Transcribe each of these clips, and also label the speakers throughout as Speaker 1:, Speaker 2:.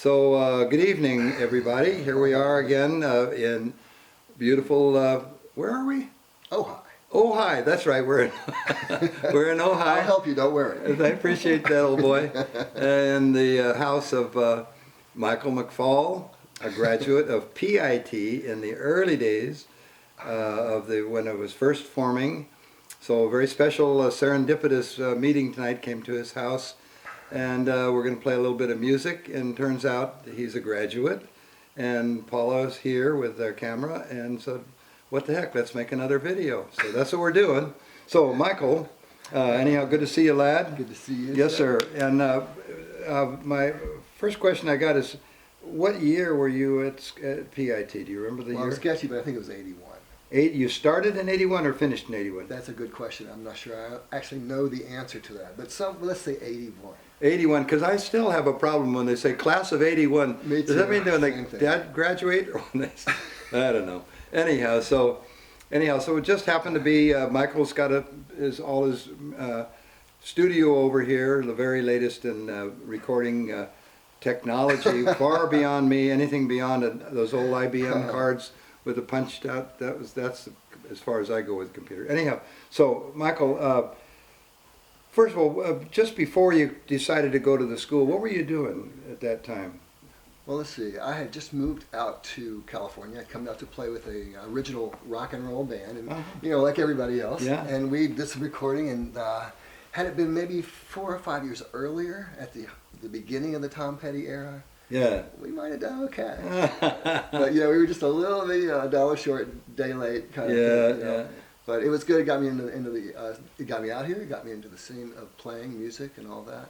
Speaker 1: So good evening, everybody. Here we are again in beautiful, where are we?
Speaker 2: Ojai.
Speaker 1: Ojai, that's right, we're in, we're in Ojai.
Speaker 2: I'll help you, don't worry.
Speaker 1: I appreciate that, old boy. In the house of Michael McFall, a graduate of PIT in the early days when it was first forming. So a very special serendipitous meeting tonight came to his house. And we're going to play a little bit of music, and turns out he's a graduate, and Paula's here with their camera, and so what the heck, let's make another video. So that's what we're doing. So Michael, anyhow, good to see you, lad.
Speaker 2: Good to see you.
Speaker 1: Yes, sir. And my first question I got is, what year were you at PIT? Do you remember the year?
Speaker 2: Well, I'm sketchy, but I think it was 81.
Speaker 1: You started in 81 or finished in 81?
Speaker 2: That's a good question. I'm not sure I actually know the answer to that, but let's say 81.
Speaker 1: 81, because I still have a problem when they say class of 81.
Speaker 2: Me too.
Speaker 1: Does that mean when they
Speaker 2: Same
Speaker 1: dad graduate or when they, I don't know. Anyhow, so it just happened to be Michael's got all his studio over here, the very latest in recording technology, far beyond me. Anything beyond those old IBM cards with the punched out. That's as far as I go with computer. Anyhow, so Michael. First of all, just before you decided to go to the school, what were you doing at that time?
Speaker 2: Well, let's see. I had just moved out to California. I'd come out to play with a original rock and roll band, and you know, like everybody else.
Speaker 1: Yeah.
Speaker 2: And we did some recording, and had it been maybe 4 or 5 years earlier, at the beginning of the Tom Petty era,
Speaker 1: yeah,
Speaker 2: we might have done okay. But you know, we were just a little bit a dollar short, day late kind of thing. You know?
Speaker 1: Yeah.
Speaker 2: But it was good. It got me into the. It got me out here. It got me into the scene of playing music and all that.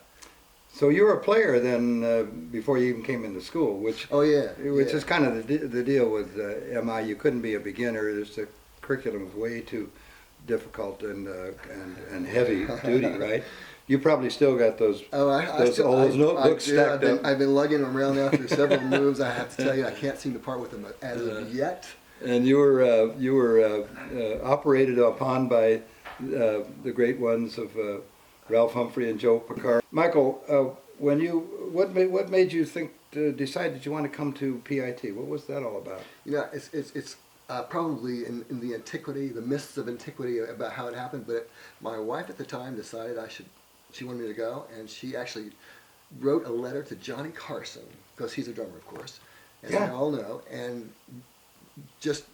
Speaker 1: So you were a player then before you even came into school, which is kind of the deal with MI. You couldn't be a beginner. The curriculum was way too difficult and heavy duty, right? You probably still got those old notebooks stacked up.
Speaker 2: I've been lugging them around now through several moves. I have to tell you, I can't seem to part with them as of yet.
Speaker 1: And you were operated upon by the great ones of Ralph Humphrey and Joe Picard. Michael, what made you decide that you want to come to PIT? What was that all about?
Speaker 2: You know, it's probably in the antiquity, the myths of antiquity about how it happened. But my wife at the time decided she wanted me to go, and she actually wrote a letter to Johnny Carson, because he's a drummer, of course, as we all know, and just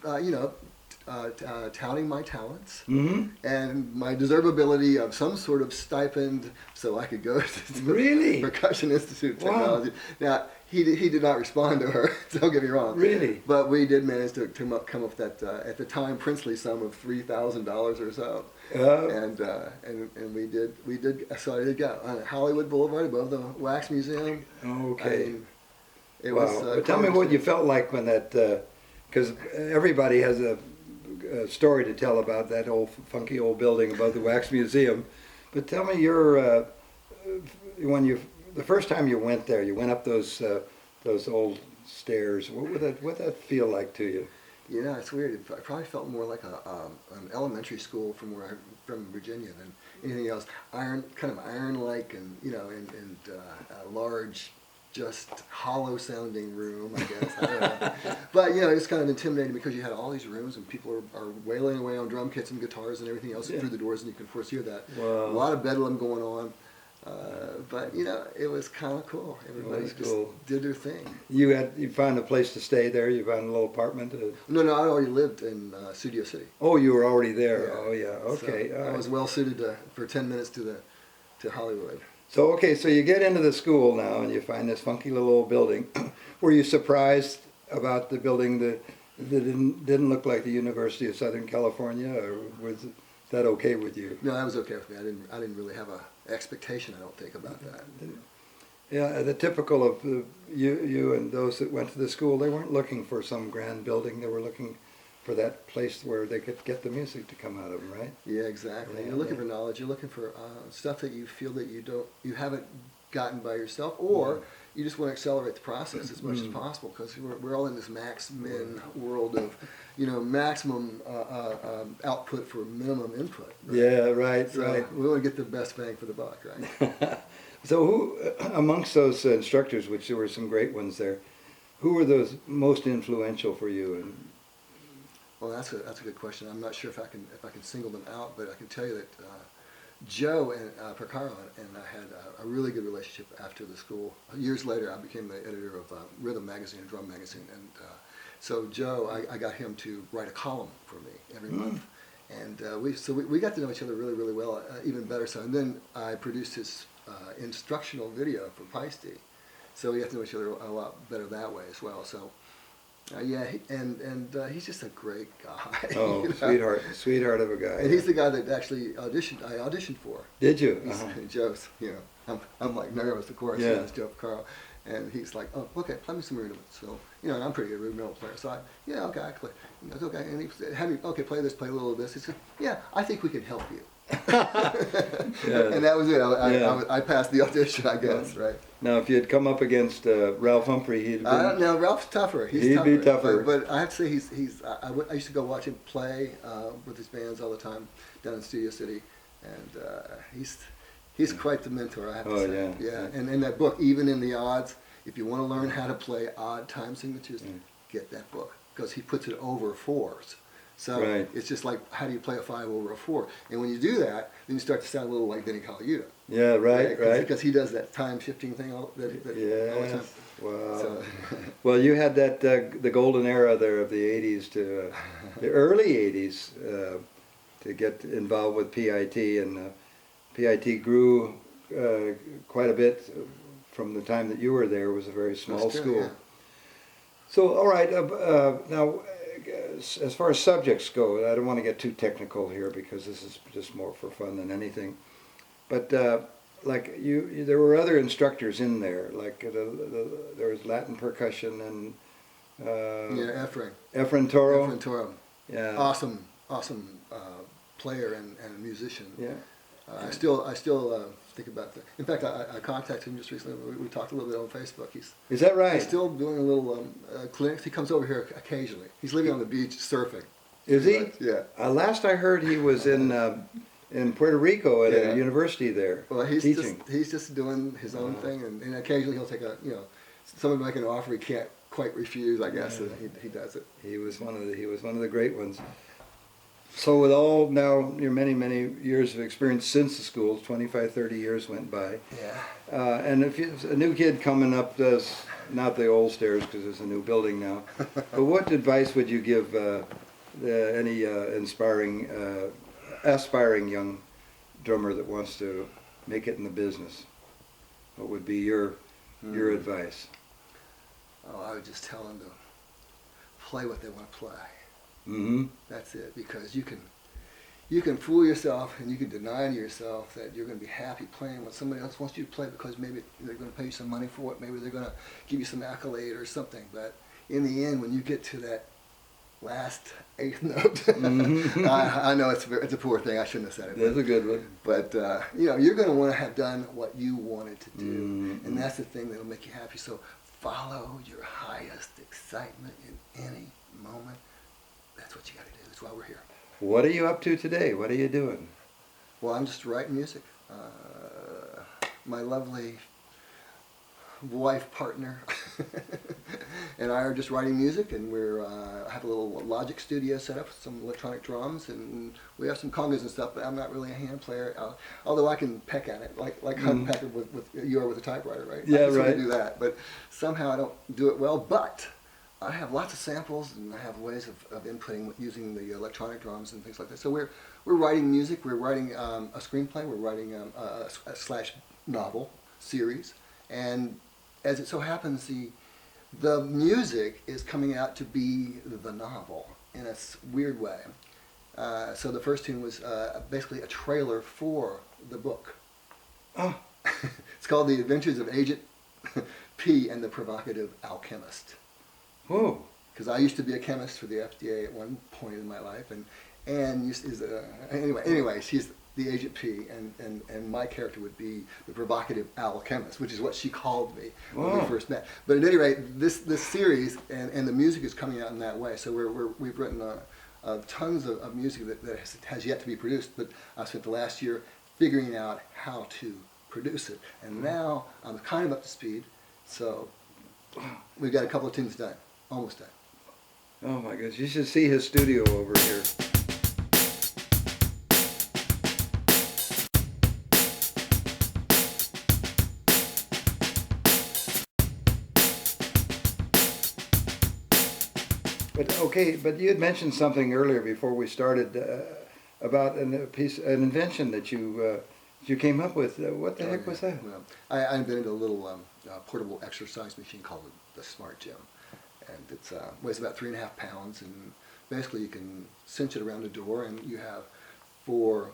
Speaker 2: touting my talents and my deservability of some sort of stipend so I could go to the Percussion Institute of Technology. Wow. Now, he did not respond to her, don't get me wrong.
Speaker 1: Really?
Speaker 2: But we did manage to come up with that, at the time, princely sum of $3,000 or so. And we did, so I did go on Hollywood Boulevard above the Wax Museum.
Speaker 1: Okay.
Speaker 2: I mean, it was,
Speaker 1: but tell me what you felt like when that, because everybody has a story to tell about that old funky old building above the Wax Museum. But tell me the first time you went there, you went up those old stairs. What would that feel like to you?
Speaker 2: You know, it's weird. I probably felt more like an elementary school from Virginia than anything else. Kind of iron-like, and you know, and a large, just hollow-sounding room, I guess. I don't know. But you know, it's kind of intimidating because you had all these rooms and people are wailing away on drum kits and guitars and everything else through the doors, and you can of course hear that.
Speaker 1: Wow.
Speaker 2: A lot of bedlam going on. But you know, it was kind of cool. Everybody just did their thing.
Speaker 1: You found a place to stay there? You found a little apartment?
Speaker 2: No, I already lived in Studio City.
Speaker 1: Oh, you were already there.
Speaker 2: Yeah.
Speaker 1: Oh, yeah. Okay.
Speaker 2: So I was well suited for 10 minutes to Hollywood.
Speaker 1: So so you get into the school now, and you find this funky little old building. Were you surprised about the building that didn't look like the University of Southern California, or was that okay with you?
Speaker 2: No, that was okay with me. I didn't really have a expectation, I don't think, about that.
Speaker 1: Yeah, the typical of you and those that went to the school, they weren't looking for some grand building. They were looking for that place where they could get the music to come out of them, right?
Speaker 2: Yeah, exactly. You're looking for knowledge. You're looking for stuff that you feel that you haven't gotten by yourself, or you just want to accelerate the process as much as possible, because we're all in this max min world of, maximum output for minimum input. Right?
Speaker 1: Yeah, right,
Speaker 2: So
Speaker 1: right.
Speaker 2: we want to get the best bang for the buck, right?
Speaker 1: So who, amongst those instructors, which there were some great ones there, who were those most influential for you? And
Speaker 2: Well, that's a good question. I'm not sure if I can single them out, but I can tell you that Joe and Percaro and I had a really good relationship after the school. Years later, I became the editor of Rhythm Magazine, a drum magazine, and so Joe, I got him to write a column for me every month, and we got to know each other really, really well, even better so. And then I produced his instructional video for Peisty, so we got to know each other a lot better that way as well. So. He's just a great guy.
Speaker 1: oh, sweetheart of a guy.
Speaker 2: And he's the guy that actually I auditioned for.
Speaker 1: Did you?
Speaker 2: Joe's, I'm like nervous, of course.
Speaker 1: Yeah.
Speaker 2: It's Joe Carl, and he's like, oh, okay, play me some rudiments. So, and I'm a pretty good rudimental player, so okay, I can play. He goes, okay, and he said, okay, play this, play a little of this. He said, yeah, I think we can help you.
Speaker 1: Yeah.
Speaker 2: And that was it. I passed the audition, I guess, right?
Speaker 1: Now, if you had come up against Ralph Humphrey, he'd been...
Speaker 2: No, Ralph's tougher.
Speaker 1: He'd be tougher.
Speaker 2: But I have to say, I used to go watch him play with his bands all the time down in Studio City, and he's quite the mentor, I have to say.
Speaker 1: Yeah.
Speaker 2: And in that book, Even in the Odds, if you want to learn how to play odd time signatures, get that book, because he puts it over fours. So it's just like, how do you play a 5 over a 4? And when you do that, then you start to sound a little like Vinnie Colaiuta.
Speaker 1: Yeah, right.
Speaker 2: Because he does that time shifting thing all the time.
Speaker 1: Wow.
Speaker 2: So.
Speaker 1: Well, you had that the golden era there of the '80s to the early '80s to get involved with PIT, and PIT grew quite a bit from the time that you were there. It was a very small school.
Speaker 2: Yeah.
Speaker 1: So, all right, now. As far as subjects go, I don't want to get too technical here because this is just more for fun than anything. But there were other instructors in there, like there was Latin percussion and
Speaker 2: Efren Toro.
Speaker 1: Yeah,
Speaker 2: awesome player and musician.
Speaker 1: Yeah,
Speaker 2: I still think about that. In fact, I contacted him just recently. We talked a little bit on Facebook.
Speaker 1: Is that right?
Speaker 2: He's still doing a little clinics. He comes over here occasionally. He's living on the beach surfing.
Speaker 1: Is he?
Speaker 2: Yeah.
Speaker 1: Last I heard, he was in Puerto Rico at a university there.
Speaker 2: Well, he's
Speaker 1: teaching.
Speaker 2: He's just doing his own thing, and occasionally he'll take someone make an offer he can't quite refuse. I guess and he does it.
Speaker 1: He was one of the great ones. So with all now your many years of experience since the school, 25, 30 years went by.
Speaker 2: Yeah.
Speaker 1: And if a new kid coming up does, not the old stairs because there's a new building now, but what advice would you give any aspiring young drummer that wants to make it in the business? What would be your advice?
Speaker 2: Oh, I would just tell them to play what they want to play.
Speaker 1: Mm-hmm.
Speaker 2: That's it, because you can fool yourself and you can deny to yourself that you're going to be happy playing what somebody else wants you to play, because maybe they're going to pay you some money for it, maybe they're going to give you some accolade or something. But in the end, when you get to that last eighth note, I know it's a poor thing. I shouldn't have said it.
Speaker 1: That's a good one.
Speaker 2: But you're going to want to have done what you wanted to do, and that's the thing that'll make you happy. So follow your highest excitement in any moment. That's what you got to do. That's why we're here.
Speaker 1: What are you up to today? What are you doing?
Speaker 2: Well, I'm just writing music. My lovely wife partner and I are just writing music, and we're have a little Logic studio set up with some electronic drums, and we have some congas and stuff. But I'm not really a hand player, although I can peck at it like Hunt Pecker with a typewriter, right?
Speaker 1: Yeah,
Speaker 2: I can sort
Speaker 1: right.
Speaker 2: of do that, but somehow I don't do it well. But I have lots of samples, and I have ways of inputting using the electronic drums and things like that. So we're writing music. We're writing a screenplay. We're writing a slash novel series, and as it so happens, the music is coming out to be the novel in a weird way. So the first tune was basically a trailer for the book.
Speaker 1: Oh.
Speaker 2: It's called The Adventures of Agent P and the Provocative Alchemist.
Speaker 1: Whoa.
Speaker 2: Because I used to be a chemist for the FDA at one point in my life, and Anne anyway, she's the Agent P, and my character would be the provocative alchemist, which is what she called me when we first met. But at any rate, this series and the music is coming out in that way. So we've written tons of music that has yet to be produced, but I spent the last year figuring out how to produce it. And now I'm kind of up to speed, so we've got a couple of tunes done, almost done.
Speaker 1: Oh my goodness, you should see his studio over here. But you had mentioned something earlier before we started about an invention that you came up with. What the heck was that?
Speaker 2: Well, I invented a little portable exercise machine called the Smart Gym, and it weighs about 3.5 pounds, and basically you can cinch it around the door, and you have 4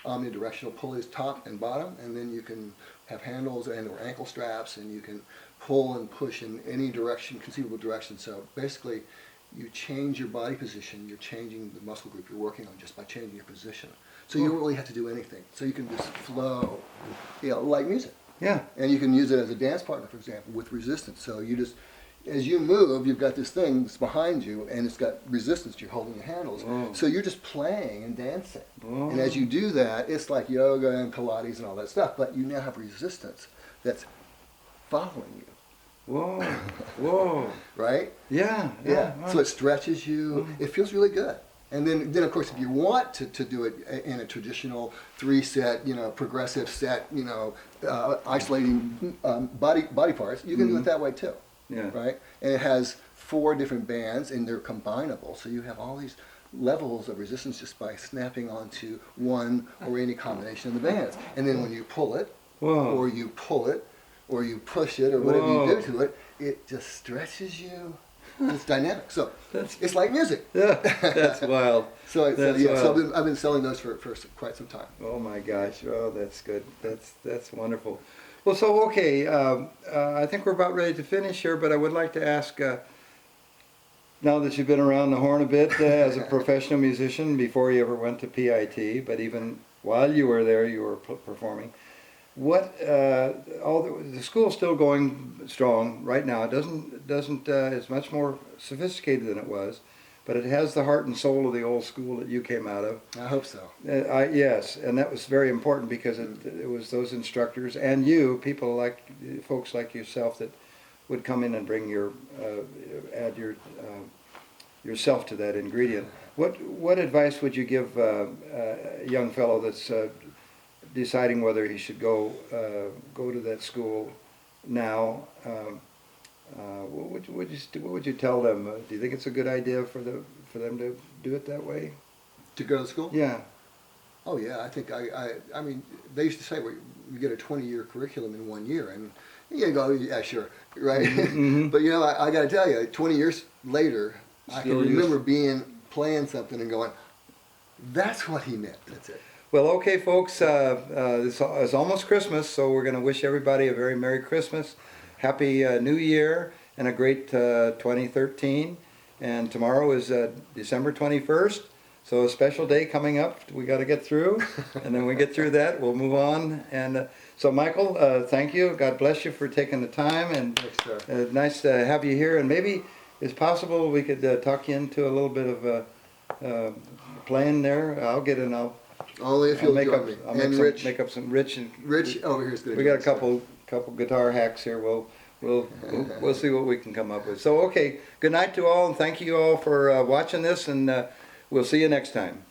Speaker 2: omnidirectional pulleys, top and bottom, and then you can have handles and or ankle straps, and you can pull and push in any direction, conceivable direction. So basically, you change your body position, you're changing the muscle group you're working on just by changing your position. So you don't really have to do anything. So you can just flow, like music.
Speaker 1: Yeah.
Speaker 2: And you can use it as a dance partner, for example, with resistance. So you just, as you move, you've got this thing that's behind you, and it's got resistance. You're holding the handles.
Speaker 1: Whoa.
Speaker 2: So you're just playing and dancing.
Speaker 1: Whoa.
Speaker 2: And as you do that, it's like yoga and Pilates and all that stuff, but you now have resistance that's following you.
Speaker 1: Whoa, whoa.
Speaker 2: Right?
Speaker 1: Yeah.
Speaker 2: Yeah. So it stretches you. It feels really good. And then of course, if you want to do it in a traditional 3-set, progressive set, isolating body parts, you can do it that way too.
Speaker 1: Yeah.
Speaker 2: Right? And it has 4 different bands, and they're combinable. So you have all these levels of resistance just by snapping onto one or any combination of the bands. And then when you pull it,
Speaker 1: Whoa.
Speaker 2: or you pull it, or you push it, or whatever
Speaker 1: Whoa.
Speaker 2: you do to it, it just stretches you. It's dynamic. So
Speaker 1: That's-
Speaker 2: it's like music.
Speaker 1: Yeah, that's wild.
Speaker 2: So
Speaker 1: Wild.
Speaker 2: I've been selling those for quite some time.
Speaker 1: Oh my gosh! Oh, that's good. That's wonderful. Well, so okay, I think we're about ready to finish here, but I would like to ask. Now that you've been around the horn a bit as a professional musician before you ever went to PIT, but even while you were there, you were performing. What the school's still going strong right now. It doesn't it's much more sophisticated than it was, but it has the heart and soul of the old school that you came out of.
Speaker 2: I hope so.
Speaker 1: Yes, and that was very important because it was those instructors and you, people like folks like yourself, that would come in and bring add yourself to that ingredient. What advice would you give a young fellow that's deciding whether he should go to that school now? What would you tell them? Do you think it's a good idea for them to do it that way?
Speaker 2: To go to school?
Speaker 1: Yeah.
Speaker 2: Oh yeah, I think I mean, they used to say, well, you get a 20-year curriculum in 1 year, and you go, yeah, sure, right?
Speaker 1: Mm-hmm.
Speaker 2: But I got to tell you, 20 years later, I can remember playing something and going, that's what he meant. That's it.
Speaker 1: Well, okay, folks, it's almost Christmas, so we're going to wish everybody a very Merry Christmas, Happy New Year, and a great 2013. And tomorrow is December 21st, so a special day coming up we got to get through, and then we get through that, we'll move on. And so, Michael, thank you. God bless you for taking the time, and
Speaker 2: Thanks, sir.
Speaker 1: nice to have you here. And maybe it's possible we could talk you into a little bit of playing there. I'll get in.
Speaker 2: Only if you'll join me.
Speaker 1: I'll
Speaker 2: And
Speaker 1: make
Speaker 2: Rich.
Speaker 1: up some Rich
Speaker 2: Over here's good.
Speaker 1: We got a couple guitar hacks here. We'll see what we can come up with. So okay, good night to all, and thank you all for watching this, and we'll see you next time.